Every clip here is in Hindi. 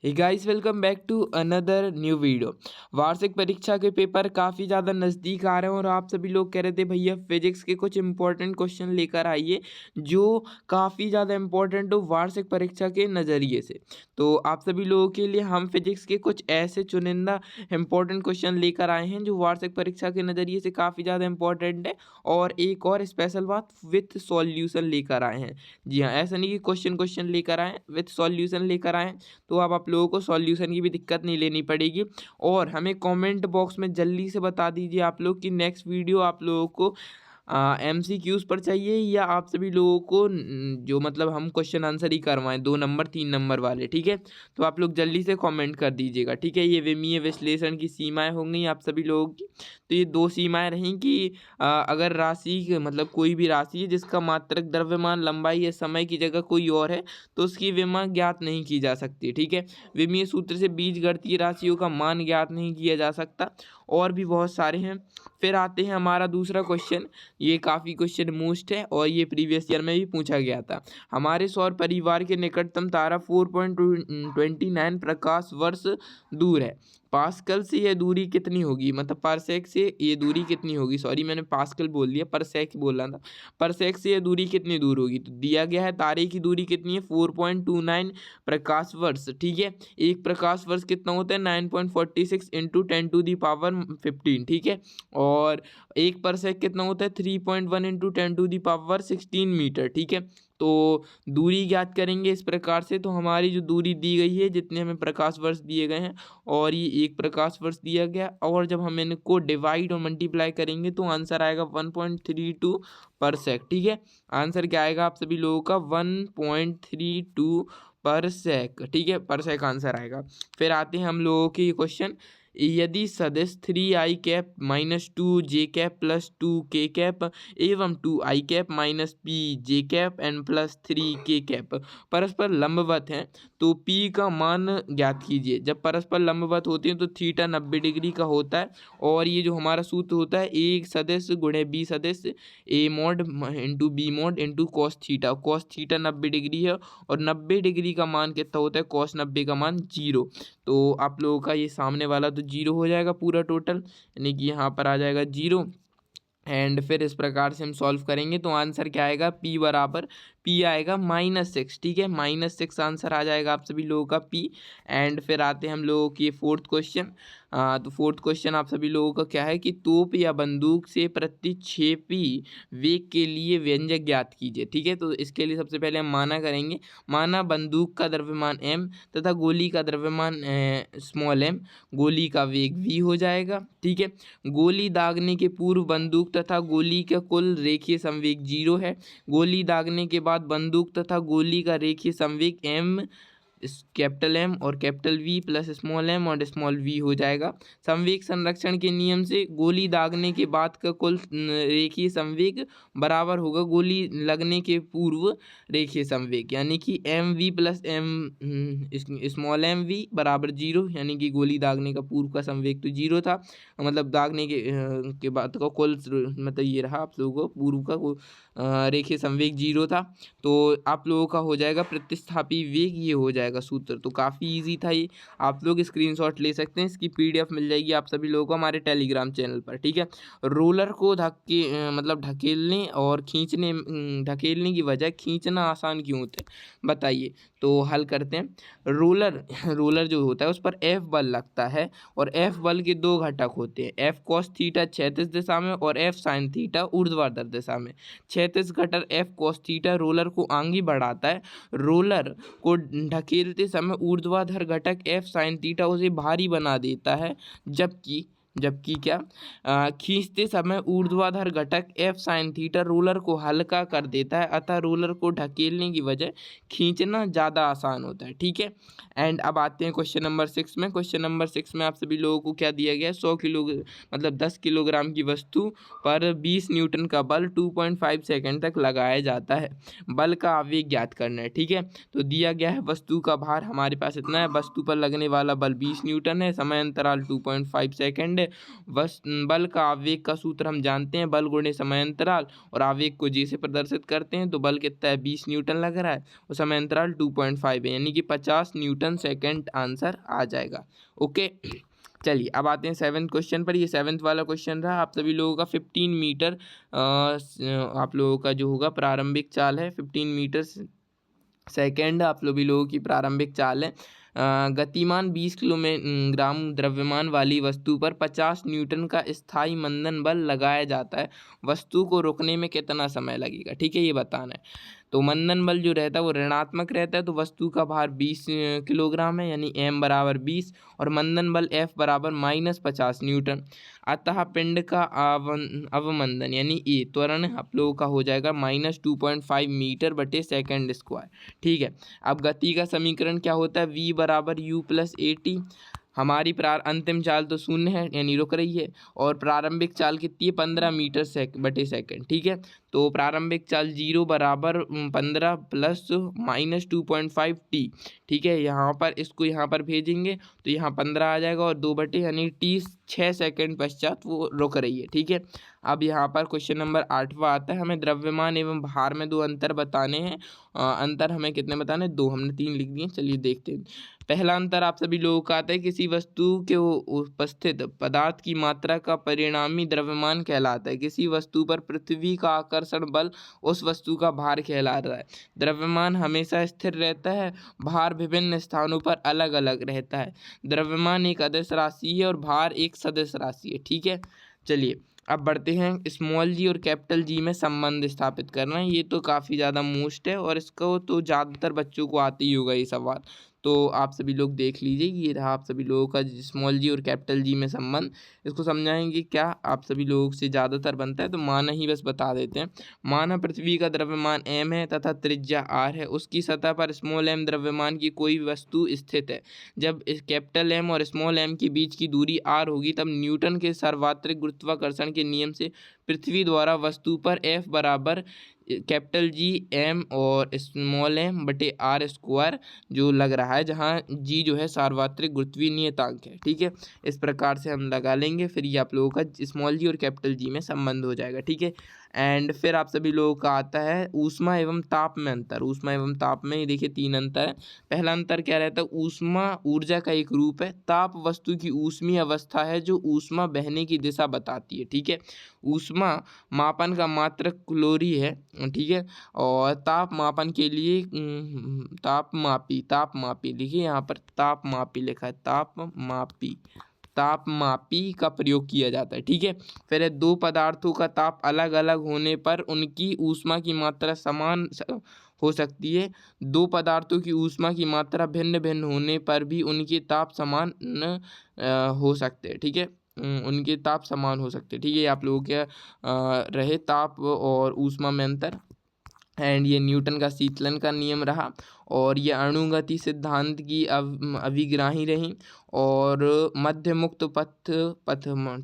Hey guys, welcome back to another new video. वार्षिक परीक्षा के पेपर काफ़ी ज़्यादा नज़दीक आ रहे हैं और आप सभी लोग कह रहे थे भैया फिजिक्स के कुछ इंपॉर्टेंट क्वेश्चन लेकर आइए जो काफ़ी ज़्यादा इंपॉर्टेंट हो वार्षिक परीक्षा के नज़रिए से। तो आप सभी लोगों के लिए हम फिजिक्स के कुछ ऐसे चुनिंदा इंपॉर्टेंट क्वेश्चन लेकर आए हैं जो वार्षिक परीक्षा के नज़रिए से काफ़ी ज़्यादा इंपॉर्टेंट है। और एक और स्पेशल बात, विथ सॉल्यूशन लेकर आए हैं। जी हाँ, ऐसा नहीं कि क्वेश्चन क्वेश्चन लेकर आए, विथ सॉल्यूशन लेकर आए। तो अब आप लोगों को सॉल्यूशन की भी दिक्कत नहीं लेनी पड़ेगी। और हमें कमेंट बॉक्स में जल्दी से बता दीजिए आप लोग कि नेक्स्ट वीडियो आप लोगों को एमसीक्यूज़ पर चाहिए या आप सभी लोगों को जो मतलब हम क्वेश्चन आंसर ही करवाएं 2 नंबर 3 नंबर वाले, ठीक है। तो आप लोग जल्दी से कमेंट कर दीजिएगा, ठीक है। ये विमीय विश्लेषण की सीमाएं होंगी आप सभी लोगों की। तो ये 2 सीमाएं रहीं कि अगर राशि मतलब कोई भी राशि है जिसका मात्रक द्रव्यमान लंबाई या समय की जगह कोई और है तो उसकी विमा ज्ञात नहीं की जा सकती, ठीक है। विमीय सूत्र से बीजगणितीय राशियों का मान ज्ञात नहीं किया जा सकता। और भी बहुत सारे हैं। फिर आते हैं हमारा दूसरा क्वेश्चन। ये काफ़ी क्वेश्चन मोस्ट है और ये प्रीवियस ईयर में भी पूछा गया था। हमारे सौर परिवार के निकटतम तारा 4.29 प्रकाश वर्ष दूर है। पास्कल से यह दूरी कितनी होगी, मतलब परसेक से ये दूरी कितनी होगी। सॉरी, मैंने पास्कल बोल दिया, परसेक बोलना था। परसेक से यह दूरी कितनी दूर होगी, तो दिया गया है तारे की दूरी कितनी है 4.29 प्रकाश वर्ष, ठीक है। एक प्रकाश वर्ष कितना होता है 9.46 इंटू 10⁻15, ठीक है। और एक परसेक कितना होता है 3.1 इंटू 10⁻16 मीटर, ठीक है। तो दूरी ज्ञात करेंगे इस प्रकार से। तो हमारी जो दूरी दी गई है, जितने हमें प्रकाश वर्ष दिए गए हैं और ये एक प्रकाश वर्ष दिया गया, और जब हम इनको डिवाइड और मल्टीप्लाई करेंगे तो आंसर आएगा 1.32 परसेक, ठीक है। आंसर क्या आएगा आप सभी लोगों का 1.32 परसेक, ठीक है। परसेक आंसर आएगा। फिर आते हैं हम लोगों के क्वेश्चन। यदि सदिश 3i minus 2j plus 2k एवं 2i minus pj N plus 3k परस्पर लंबवत हैं तो p का मान ज्ञात कीजिए। जब परस्पर लंबवत होती हैं तो थीटा 90 डिग्री का होता है। और ये जो हमारा सूत्र होता है एक सदिश गुणे बी सदिश a mod into B mod into cos theta 90 degree है और 90 डिग्री का मान कितना होता है कॉस 90 का मान 0। तो आप लोगों का ये सामने वाला तो 0 हो जाएगा पूरा टोटल, यानी कि यहाँ पर आ जाएगा 0। एंड फिर इस प्रकार से हम सॉल्व करेंगे तो आंसर क्या आएगा p बराबर p आएगा -6, ठीक है। -6 आंसर आ जाएगा आप सभी लोगों का p। एंड फिर आते हैं हम लोगों की फोर्थ क्वेश्चन। तो फोर्थ क्वेश्चन आप सभी लोगों का क्या है कि तोप या बंदूक से प्रतिक्षेपी वेग के लिए व्यंजक ज्ञात कीजिए, ठीक है। तो इसके लिए सबसे पहले हम माना करेंगे। माना बंदूक का द्रव्यमान m तथा गोली का द्रव्यमान स्मॉल m, गोली का वेग v हो जाएगा, ठीक है। गोली दागने के पूर्व बंदूक तथा गोली का कुल रेखीय संवेग 0 है। गोली दागने के बाद बंदूक तथा गोली का रेखीय संवेग m कैपिटल M और capital V plus small m और स्मॉल v हो जाएगा। संवेग संरक्षण के नियम से गोली दागने के बाद का कुल रेखीय संवेग बराबर होगा गोली लगने के पूर्व रेखीय संवेग, यानी कि mv plus m small mv बराबर 0, यानी कि गोली दागने का पूर्व का संवेग तो 0 था, मतलब दागने के बाद का कुल मतलब ये रहा आप लोगों को पूर्व का रेखीय संवेग 0 था। तो आप लोगों का हो जाएगा प्रतिस्थापी वेग, ये हो जाएगा सूत्र। तो काफ़ी इजी था ये, आप लोग स्क्रीनशॉट ले सकते हैं। इसकी पीडीएफ मिल जाएगी आप सभी लोगों को हमारे टेलीग्राम चैनल पर, ठीक है। रोलर को मतलब ढकेलने और खींचने ढकेलने की वजह खींचना आसान क्यों होता है बताइए। तो हल करते हैं। रोलर जो होता है उस पर F बल लगता है और F बल के 2 घटक होते हैं, F cos थीटा क्षैतिज दिशा में और F sin थीटा ऊर्ध्वाधर दिशा में। क्षैतिज घटक F cos थीटा रोलर को आगे बढ़ाता है। रोलर को ढकेलते समय ऊर्ध्वाधर घटक F sin थीटा उसे भारी बना देता है, जबकि क्या खींचते समय ऊर्ध्वाधर घटक F sin थीटा रोलर को हल्का कर देता है, अतः रोलर को ढकेलने की वजह खींचना ज़्यादा आसान होता है, ठीक है। एंड अब आते हैं क्वेश्चन नंबर 6 में। क्वेश्चन नंबर 6 में आप सभी लोगों को क्या दिया गया है 100 किलो मतलब 10 किलोग्राम की वस्तु पर 20 न्यूटन का बल 2.5 सेकंड तक लगाया जाता है। बल का आवेग ज्ञात करना है, ठीक है। तो दिया गया है वस्तु का भार हमारे पास इतना है, वस्तु पर लगने वाला बल 20 न्यूटन है, समय अंतराल 2.5 सेकंड है है। बल का आवेग का सूत्र हम जानते हैं, बल गुणे समय अंतराल, और आवेग को जी से प्रदर्शित करते हैं। तो बल कितना है, 20 न्यूटन लग रहा है और समय अंतराल 2.5 है, यानी कि 50 न्यूटन सेकेंड आंसर आ जाएगा। ओके, चलिए अब आते हैं 7th क्वेश्चन पर। ये 7th वाला क्वेश्चन रहा। आप सभी लोगों का 15 मीटर आप लोगों का जो होगा प्रारंभिक चाल है, 15 मीटर सेकेंड आप लोगों की प्रारंभिक चाल है। गतिमान 20 किलोग्राम द्रव्यमान वाली वस्तु पर 50 न्यूटन का स्थायी मंदन बल लगाया जाता है। वस्तु को रुकने में कितना समय लगेगा, ठीक है, ये बताना है। तो मंदन बल जो रहता है वो ऋणात्मक रहता है, तो वस्तु का भार 20 किलोग्राम है, यानी m बराबर 20, और मंदन बल F बराबर -50 न्यूटन। अतः पिंड का अवमंदन यानी ए त्वरण आप लोगों का हो जाएगा -2.5 मीटर बटे सेकेंड स्क्वायर। ठीक है, अब गति का समीकरण क्या होता है, v बराबर u प्लस AT। हमारी अंतिम चाल तो 0 है, यानी रुक रही है, और प्रारंभिक चाल कितनी है, 15 मीटर बटे सेकेंड। ठीक है, तो प्रारंभिक चाल 0 बराबर 15 प्लस -2.5 t। ठीक है, यहाँ पर इसको यहाँ पर भेजेंगे तो यहाँ 15 आ जाएगा, और 2 बटे यानी t 6 सेकेंड पश्चात वो रुक रही है। ठीक है, अब यहाँ पर क्वेश्चन नंबर 8वां आता है। हमें द्रव्यमान एवं भार में 2 अंतर बताने हैं। अंतर हमें कितने बताने, 2, हमने 3 लिख दिए। चलिए देखते हैं। पहला अंतर आप सभी लोगों का आता है, किसी वस्तु के उपस्थित पदार्थ की मात्रा का परिणामी द्रव्यमान कहलाता है। किसी वस्तु पर पृथ्वी का आकर्षण बल उस वस्तु का भार कहला रहा है। द्रव्यमान हमेशा स्थिर रहता है, भार विभिन्न स्थानों पर अलग अलग रहता है। द्रव्यमान एक अदिश राशि है और भार एक सदिश राशि है। ठीक है, चलिए अब बढ़ते हैं। स्मॉल जी और कैपिटल जी में संबंध स्थापित करना है। ये तो काफ़ी ज़्यादा मोस्ट है और इसको तो ज़्यादातर बच्चों को आती ही होगा ये सवाल, तो आप सभी लोग देख लीजिए। ये रहा आप सभी लोगों का स्मॉल जी और कैपिटल जी में संबंध। इसको समझाएंगे क्या, आप सभी लोगों से ज़्यादातर बनता है तो माना ही बस बता देते हैं। माना पृथ्वी का द्रव्यमान m है तथा त्रिज्या r है, उसकी सतह पर स्मॉल m द्रव्यमान की कोई वस्तु स्थित है। जब इस कैपिटल M और स्मॉल m के बीच की दूरी r होगी, तब न्यूटन के सार्वत्रिक गुरुत्वाकर्षण के नियम से पृथ्वी द्वारा वस्तु पर F बराबर कैपिटल जी m और स्मॉल m बटे r स्क्वायर जो लग रहा है, जहाँ g जो है सार्वत्रिक गुरुत्वीय नियतांक है। ठीक है, इस प्रकार से हम लगा लेंगे, फिर ये आप लोगों का स्मॉल जी और कैपिटल जी में संबंध हो जाएगा। ठीक है, एंड फिर आप सभी लोगों का आता है ऊष्मा एवं ताप में अंतर। ऊष्मा एवं ताप में ये देखिए 3 अंतर है। पहला अंतर क्या रहता है, ऊष्मा ऊर्जा का एक रूप है। ताप वस्तु की ऊष्मीय अवस्था है जो ऊष्मा बहने की दिशा बताती है। ठीक है, ऊष्मा मापन का मात्रक कैलोरी है। ठीक है, और ताप मापन के लिए तापमापी देखिए यहाँ पर तापमापी लिखा है, तापमापी का प्रयोग किया जाता है। ठीक है, फिर दो पदार्थों का ताप अलग अलग होने पर उनकी ऊष्मा की मात्रा समान हो सकती है। दो पदार्थों की ऊष्मा की मात्रा भिन्न भिन्न होने पर भी उनके ताप समान न हो सकते हैं। ठीक है, उनके ताप समान हो सकते हैं। ठीक है, आप लोगों के रहे ताप और ऊष्मा में अंतर। एंड ये न्यूटन का शीतलन का नियम रहा, और ये अणुगति सिद्धांत की अभिग्राही रही, और मध्य मुक्त पथ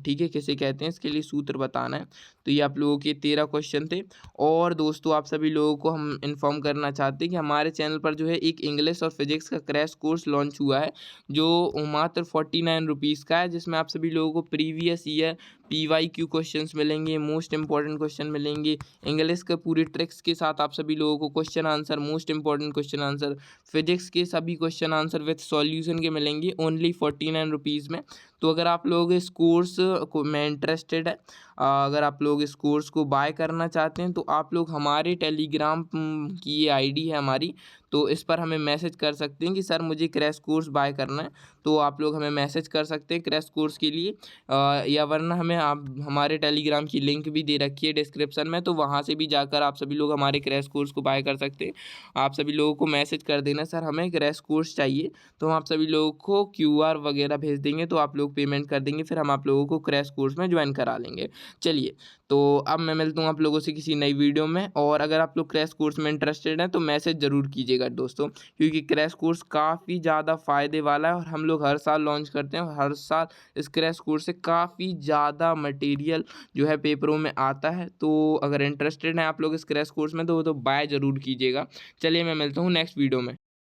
ठीक है किसे कहते हैं, इसके लिए सूत्र बताना है। तो ये आप लोगों के 13 क्वेश्चन थे। और दोस्तों आप सभी लोगों को हम इन्फॉर्म करना चाहते हैं कि हमारे चैनल पर जो है एक इंग्लिश और फिजिक्स का क्रैश कोर्स लॉन्च हुआ है, जो मात्र 49 रुपीज़ का है, जिसमें आप सभी लोगों को प्रीवियस ईयर PYQ क्वेश्चंस मिलेंगे, मोस्ट इंपॉर्टेंट क्वेश्चन मिलेंगे, इंग्लिश के पूरी ट्रिक्स के साथ आप सभी लोगों को question answer, most important question answer, physics के सभी क्वेश्चन आंसर विथ सॉल्यूशन के मिलेंगे ओनली 49 रुपीज़ में। तो अगर आप लोग इस कोर्स को में इंटरेस्टेड है, अगर आप लोग इस कोर्स को बाय करना चाहते हैं, तो आप लोग हमारे टेलीग्राम की ये ID है हमारी, तो इस पर हमें मैसेज कर सकते हैं कि सर मुझे क्रैश कोर्स बाय करना है। तो आप लोग हमें मैसेज कर सकते हैं क्रैश कोर्स के लिए, या वरना हमें आप हमारे टेलीग्राम की लिंक भी दे रखी है डिस्क्रिप्शन में, तो वहाँ से भी जाकर आप सभी लोग हमारे क्रैश कोर्स को बाय कर सकते हैं। आप सभी लोगों को मैसेज कर देना सर हमें क्रैश कोर्स चाहिए, तो हम आप सभी लोगों को QR वगैरह भेज देंगे, तो आप लोग पेमेंट कर देंगे, फिर हम आप लोगों को क्रैश कोर्स में ज्वाइन करा लेंगे। चलिए, तो अब मैं मिलता हूँ आप लोगों से किसी नई वीडियो में, और अगर आप लोग क्रैश कोर्स में इंटरेस्टेड हैं तो मैसेज ज़रूर कीजिएगा दोस्तों, क्योंकि क्रैश कोर्स काफ़ी ज़्यादा फ़ायदे वाला है, और हम लोग हर साल लॉन्च करते हैं, और हर साल इस क्रैश कोर्स से काफ़ी ज़्यादा मटेरियल जो है पेपरों में आता है। तो अगर इंटरेस्टेड हैं आप लोग इस क्रैश कोर्स में, तो बाय ज़रूर कीजिएगा। चलिए, मैं मिलता हूँ नेक्स्ट वीडियो में।